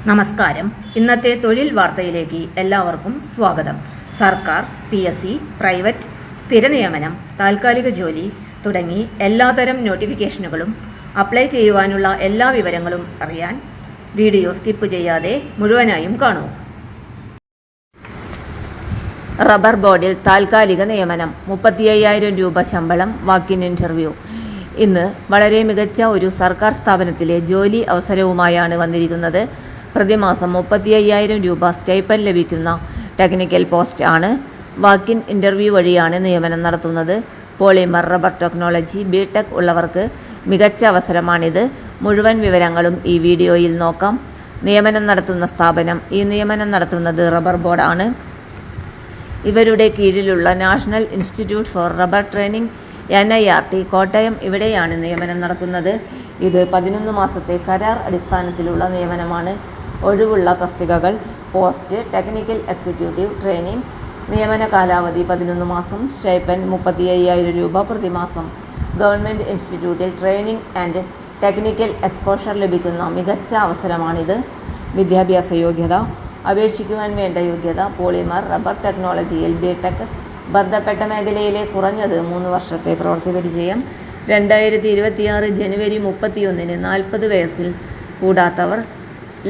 നമസ്കാരം. ഇന്നത്തെ തൊഴിൽ വാർത്തയിലേക്ക് എല്ലാവർക്കും സ്വാഗതം. സർക്കാർ, PSC, പ്രൈവറ്റ്, സ്ഥിര നിയമനം, താൽക്കാലിക ജോലി തുടങ്ങി എല്ലാതരം നോട്ടിഫിക്കേഷനുകളും അപ്ലൈ ചെയ്യുവാനുള്ള എല്ലാ വിവരങ്ങളും അറിയാൻ വീഡിയോ സ്കിപ്പ് ചെയ്യാതെ മുഴുവനായും കാണൂ. റബ്ബർ ബോർഡിൽ താൽക്കാലിക നിയമനം, 35,000 രൂപ ശമ്പളം, വാക്കിൻ ഇന്റർവ്യൂ. ഇന്ന് വളരെ മികച്ച ഒരു സർക്കാർ സ്ഥാപനത്തിലെ ജോലി അവസരവുമായാണ് വന്നിരിക്കുന്നത്. പ്രതിമാസം 35,000 രൂപ സ്റ്റൈപ്പൻ ലഭിക്കുന്ന ടെക്നിക്കൽ പോസ്റ്റ് ആണ്. വാക്കിൻ ഇന്റർവ്യൂ വഴിയാണ് നിയമനം നടത്തുന്നത്. പോളിമർ, റബ്ബർ ടെക്നോളജി, BTech ഉള്ളവർക്ക് മികച്ച അവസരമാണിത്. മുഴുവൻ വിവരങ്ങളും ഈ വീഡിയോയിൽ നോക്കാം. നിയമനം നടത്തുന്ന സ്ഥാപനം, ഈ നിയമനം നടത്തുന്നത് റബ്ബർ ബോർഡാണ്. ഇവരുടെ കീഴിലുള്ള national institute four rubber training NIRT Kottayam, ഇവിടെയാണ് നിയമനം നടക്കുന്നത്. ഇത് 11 മാസത്തെ കരാർ അടിസ്ഥാനത്തിലുള്ള നിയമനമാണ്. ഒഴിവുള്ള തസ്തികകൾ: പോസ്റ്റ് ടെക്നിക്കൽ എക്സിക്യൂട്ടീവ് ട്രെയിനിങ്. നിയമന കാലാവധി 11 മാസം. സ്റ്റൈപ്പൻ 35,000 രൂപ പ്രതിമാസം. ഗവൺമെൻറ് ഇൻസ്റ്റിറ്റ്യൂട്ടിൽ ട്രെയിനിങ് ആൻഡ് ടെക്നിക്കൽ എക്സ്പോഷർ ലഭിക്കുന്ന മികച്ച അവസരമാണിത്. വിദ്യാഭ്യാസ യോഗ്യത: അപേക്ഷിക്കുവാൻ വേണ്ട യോഗ്യത: പോളിമർ, റബ്ബർ ടെക്നോളജിയിൽ BTech, ബന്ധപ്പെട്ട മേഖലയിലെ കുറഞ്ഞത് 3 വർഷത്തെ പ്രവൃത്തി പരിചയം. 2026 ജനുവരി 31 40 വയസ്സിൽ കൂടാത്തവർ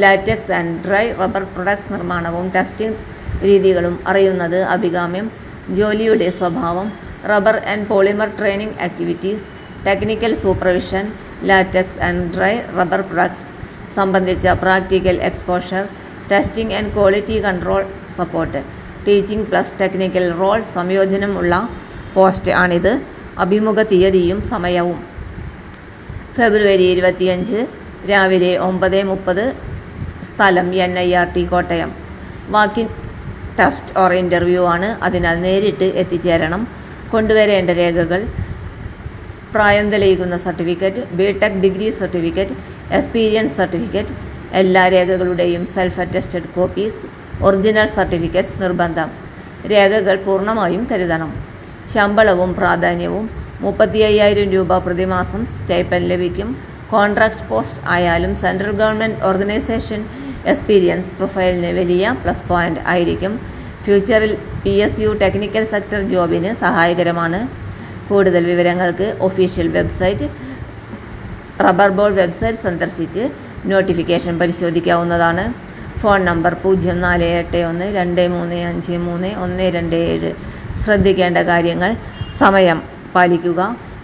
latex and dry rubber products നിർമ്മാണവും ടെസ്റ്റിംഗ് രീതികളും അറിയുന്നത് അഭികാമ്യം. ജോലിയുടെ സ്വഭാവം: rubber and polymer training activities, technical supervision, latex and dry rubber products സംബന്ധിച്ച practical exposure, testing and quality control support. Teaching plus technical role സംയോജനം ഉള്ള പോസ്റ്റ് ആണിത്. അഭിമുഖ തീയതിയും സമയവും: ഫെബ്രുവരി 25 രാവിലെ 9:30. സ്ഥലം NIRT Kottayam. Walk in test or interview ആണ്, അതിനാൽ നേരിട്ട് എത്തിച്ചേരണം. കൊണ്ടുവരേണ്ട രേഖകൾ: പ്രായം തെളിയിക്കുന്ന certificate, BTech degree certificate, experience certificate. എല്ലാ രേഖകളുടെയും self attested copies. Original certificates നിർബന്ധം. രേഖകൾ പൂർണ്ണമായും കരുതണം. ശമ്പളവും പ്രാധാന്യവും: 35,000 രൂപ പ്രതിമാസം സ്റ്റൈപ്പൻ ലഭിക്കും. കോൺട്രാക്ട് പോസ്റ്റ് ആയാലും സെൻട്രൽ ഗവൺമെൻറ് ഓർഗനൈസേഷൻ എക്സ്പീരിയൻസ് പ്രൊഫൈലിന് വലിയ പ്ലസ് പോയിന്റ് ആയിരിക്കും. ഫ്യൂച്ചറിൽ PSU ടെക്നിക്കൽ സെക്ടർ ജോബിന് സഹായകരമാണ്. കൂടുതൽ വിവരങ്ങൾക്ക് official website, rubber board website സന്ദർശിച്ച് നോട്ടിഫിക്കേഷൻ പരിശോധിക്കാവുന്നതാണ്. Phone number 0481235127. ശ്രദ്ധിക്കേണ്ട കാര്യങ്ങൾ: സമയം പാലിക്കുക.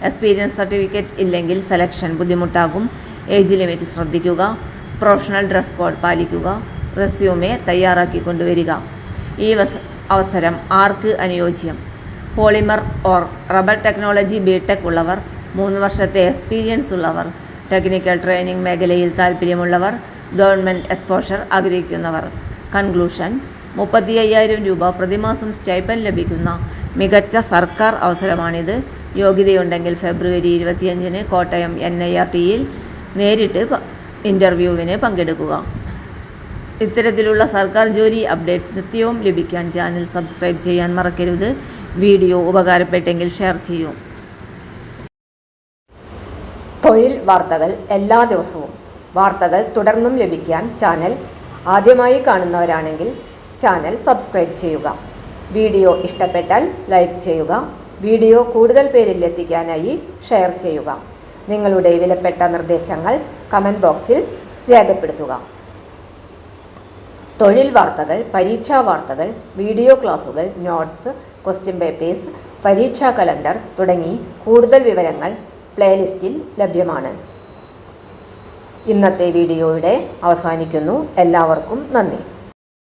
എക്സ്പീരിയൻസ് സർട്ടിഫിക്കറ്റ് ഇല്ലെങ്കിൽ സെലക്ഷൻ ബുദ്ധിമുട്ടാകും. ഏജ് ലിമിറ്റ് ശ്രദ്ധിക്കുക. പ്രൊഫഷണൽ ഡ്രസ് കോഡ് പാലിക്കുക. റെസ്യൂമെ തയ്യാറാക്കി കൊണ്ടുവരിക. ഈ അവസരം ആർക്ക് അനുയോജ്യം? Polymer or rubber technology BTech ഉള്ളവർ, 3 വർഷത്തെ എക്സ്പീരിയൻസ് ഉള്ളവർ, ടെക്നിക്കൽ ട്രെയിനിങ് മേഖലയിൽ താൽപ്പര്യമുള്ളവർ, ഗവൺമെൻറ് എക്സ്പോഷർ ആഗ്രഹിക്കുന്നവർ. കൺക്ലൂഷൻ: 35,000 രൂപ പ്രതിമാസം സ്റ്റൈപ്പൻ ലഭിക്കുന്ന മികച്ച സർക്കാർ അവസരമാണിത്. യോഗ്യതയുണ്ടെങ്കിൽ ഫെബ്രുവരി 25 കോട്ടയം NIRTയിൽ നേരിട്ട് ഇൻ്റർവ്യൂവിന് പങ്കെടുക്കുക. ഇത്തരത്തിലുള്ള സർക്കാർ ജോലി അപ്ഡേറ്റ്സ് നിത്യവും ലഭിക്കാൻ ചാനൽ സബ്സ്ക്രൈബ് ചെയ്യാൻ മറക്കരുത്. വീഡിയോ ഉപകാരപ്പെട്ടെങ്കിൽ ഷെയർ ചെയ്യൂ. തൊഴിൽ വാർത്തകൾ എല്ലാ ദിവസവും. വാർത്തകൾ തുടർന്നും ലഭിക്കാൻ ചാനൽ ആദ്യമായി കാണുന്നവരാണെങ്കിൽ ചാനൽ സബ്സ്ക്രൈബ് ചെയ്യുക. വീഡിയോ ഇഷ്ടപ്പെട്ടാൽ ലൈക്ക് ചെയ്യുക. വീഡിയോ കൂടുതൽ പേരിൽ എത്തിക്കാനായി ഷെയർ ചെയ്യുക. നിങ്ങളുടെ വിലപ്പെട്ട നിർദ്ദേശങ്ങൾ കമൻറ്റ് ബോക്സിൽ രേഖപ്പെടുത്തുക. തൊഴിൽ വാർത്തകൾ, പരീക്ഷാ വാർത്തകൾ, വീഡിയോ ക്ലാസുകൾ, നോട്ട്സ്, ക്വസ്റ്റ്യൻ പേപ്പേഴ്സ്, പരീക്ഷാ കലണ്ടർ തുടങ്ങി കൂടുതൽ വിവരങ്ങൾ പ്ലേലിസ്റ്റിൽ ലഭ്യമാണ്. ഇന്നത്തെ വീഡിയോയുടെ അവസാനിക്കുന്നു. എല്ലാവർക്കും നന്ദി.